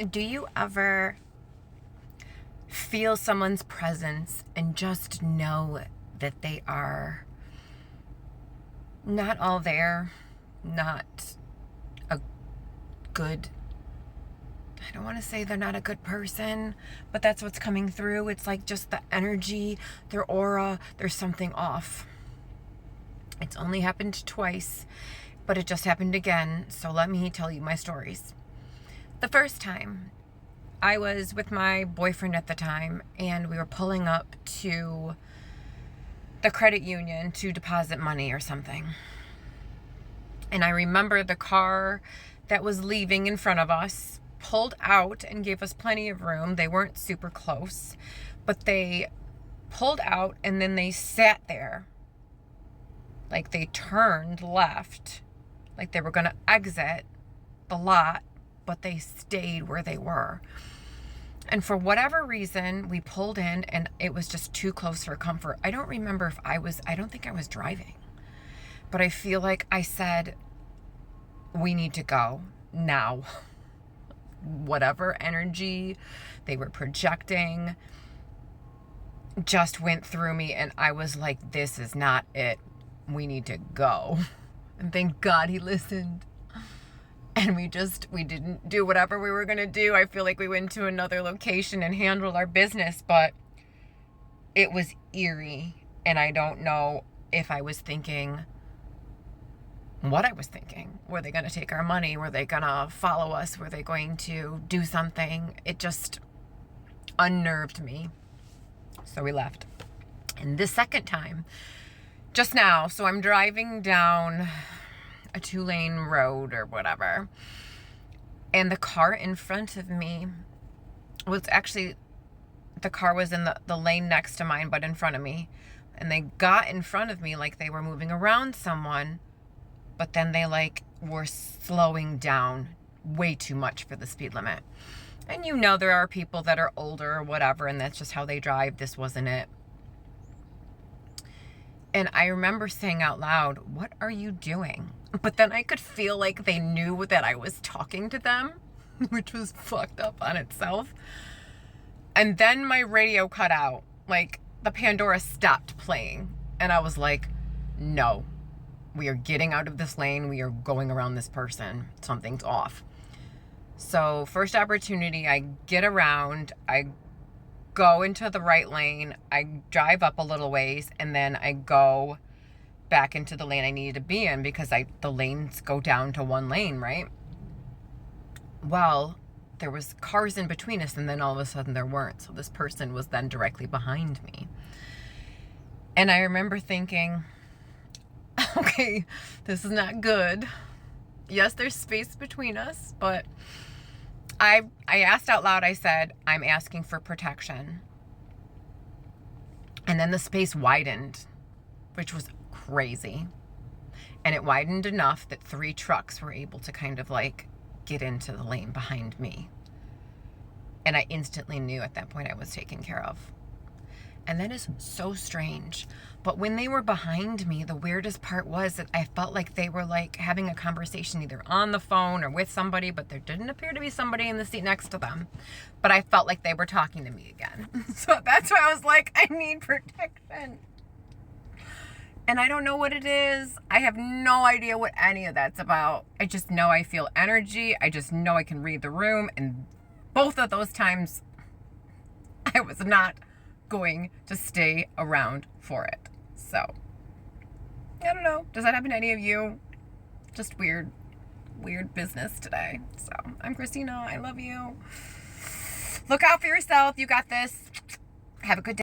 Do you ever feel someone's presence and just know that they are not all there, not a good, I don't want to say they're not a good person, but that's what's coming through. It's like just the energy, their aura, there's something off. It's only happened twice, but it just happened again. So let me tell you my stories. The first time, I was with my boyfriend at the time, and we were pulling up to the credit union to deposit money or something. And I remember the car that was leaving in front of us pulled out and gave us plenty of room. They weren't super close, but they pulled out and then they sat there. Like they turned left, like they were going to exit the lot, but they stayed where they were. And for whatever reason, we pulled in and it was just too close for comfort. I don't remember if I don't think I was driving, but I feel like I said, we need to go now. Whatever energy they were projecting just went through me, and I was like, this is not it. We need to go. And thank God he listened. And we didn't do whatever we were going to do. I feel like we went to another location and handled our business, but it was eerie. And I don't know if I was thinking what I was thinking. Were they going to take our money? Were they going to follow us? Were they going to do something? It just unnerved me. So we left. And the second time, just now, so I'm driving down a 2-lane road or whatever, and the car in front of me was actually, the car was in the lane next to mine, but in front of me, and they got in front of me like they were moving around someone, but then they like were slowing down way too much for the speed limit. And you know, there are people that are older or whatever, and that's just how they drive. This wasn't it. And I remember saying out loud, what are you doing? But then I could feel like they knew that I was talking to them, which was fucked up on itself. And then my radio cut out. Like, the Pandora stopped playing. And I was like, no, we are getting out of this lane. We are going around this person. Something's off. So first opportunity, I get around. I go into the right lane. I drive up a little ways, and then I go back into the lane I needed to be in, because the lanes go down to one lane, right? Well, there was cars in between us, and then all of a sudden there weren't. So this person was then directly behind me. And I remember thinking, okay, this is not good. Yes, there's space between us, but I asked out loud, I said, I'm asking for protection. And then the space widened, which was crazy. And it widened enough that 3 trucks were able to kind of like get into the lane behind me. And I instantly knew at that point I was taken care of. And that is so strange. But when they were behind me, the weirdest part was that I felt like they were like having a conversation either on the phone or with somebody, but there didn't appear to be somebody in the seat next to them. But I felt like they were talking to me again. So that's why I was like, I need protection. And I don't know what it is. I have no idea what any of that's about. I just know I feel energy. I just know I can read the room. And both of those times, I was not going to stay around for it. So, I don't know. Does that happen to any of you? Just weird business today. So, I'm Christina. I love you. Look out for yourself. You got this. Have a good day.